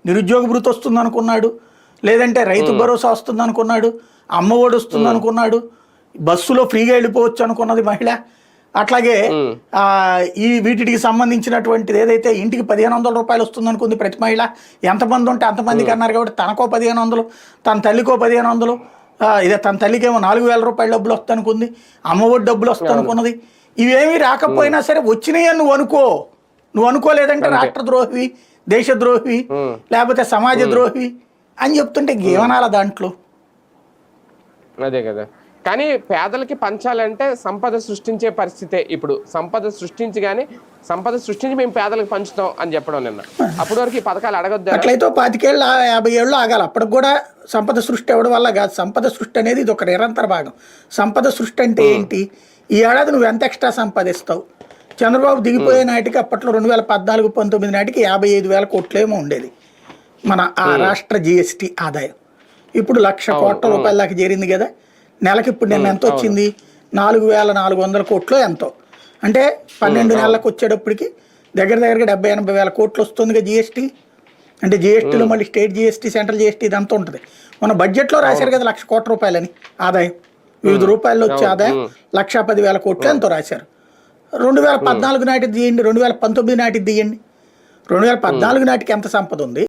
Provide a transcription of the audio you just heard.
నిరుద్యోగ భృతి వస్తుంది అనుకున్నాడు, లేదంటే రైతు భరోసా వస్తుంది అనుకున్నాడు, అమ్మఒడి వస్తుంది అనుకున్నాడు, బస్సులో ఫ్రీగా వెళ్ళిపోవచ్చు అనుకున్నది మహిళ. అట్లాగే ఈ వీటికి సంబంధించినటువంటిది ఏదైతే ఇంటికి 1500 రూపాయలు వస్తుంది అనుకుంది ప్రతి మహిళ. ఎంతమంది ఉంటే అంతమందికి అన్నారు కాబట్టి తనకో 1500, తన తల్లికో 1500, ఇదే తన తల్లికేమో 4000 రూపాయల డబ్బులు వస్తుంది అనుకుంది, అమ్మఒడి డబ్బులు వస్తుంది అనుకున్నది. ఇవేమీ రాకపోయినా సరే వచ్చినాయి అని నువ్వు అనుకోలేదంటే రాష్ట్ర ద్రోహివి, దేశద్రోహివి, లేకపోతే సమాజ ద్రోహివి అని చెప్తుంటే ఏమనాల దాంట్లో. అదే కదా. కానీ పేదలకి పంచాలంటే సంపద సృష్టించే పరిస్థితే. ఇప్పుడు సంపద సృష్టించి కానీ సంపద సృష్టించి మేము పేదలకు పంచుతాం అని చెప్పడం నిన్న. అప్పటి వరకు ఈ పథకాలు అడగొద్దు. అట్లయితే 25 ఏళ్ళు 50 ఏళ్ళు ఆగాలి. అప్పటికి కూడా సంపద సృష్టి అవ్వడం వల్ల కాదు. సంపద సృష్టి అనేది ఇది ఒక నిరంతర భాగం. సంపద సృష్టి అంటే ఏంటి? ఈ ఏడాది నువ్వు ఎంత ఎక్స్ట్రా సంపాదిస్తావు? చంద్రబాబు దిగిపోయే నాటికి అప్పట్లో 2014-19 నాటికి 55,000 కోట్లేమో ఉండేది మన ఆ రాష్ట్ర జిఎస్టీ ఆదాయం. ఇప్పుడు 1,00,000 కోట్ల రూపాయల దాకా చేరింది కదా. నెలకి ఇప్పుడు నిన్న ఎంత వచ్చింది? 4,400 కోట్లు ఎంతో. అంటే 12 నెలలకు వచ్చేటప్పటికి దగ్గర 70-80 వేల కోట్లు వస్తుందిగా జిఎస్టీ. అంటే జిఎస్టీలో మళ్ళీ స్టేట్ జిఎస్టీ, సెంట్రల్ జిఎస్టీ ఇదంతా ఉంటుంది. మన బడ్జెట్లో రాశారు కదా 1,00,000 కోట్ల రూపాయలని ఆదాయం, వివిధ రూపాయల్లో వచ్చే ఆదాయం 1,10,000 కోట్లు ఎంతో రాశారు. 2014 నాటికి తీయండి, 2019 నాటికి తీయండి. 2014 నాటికి ఎంత సంపద ఉంది?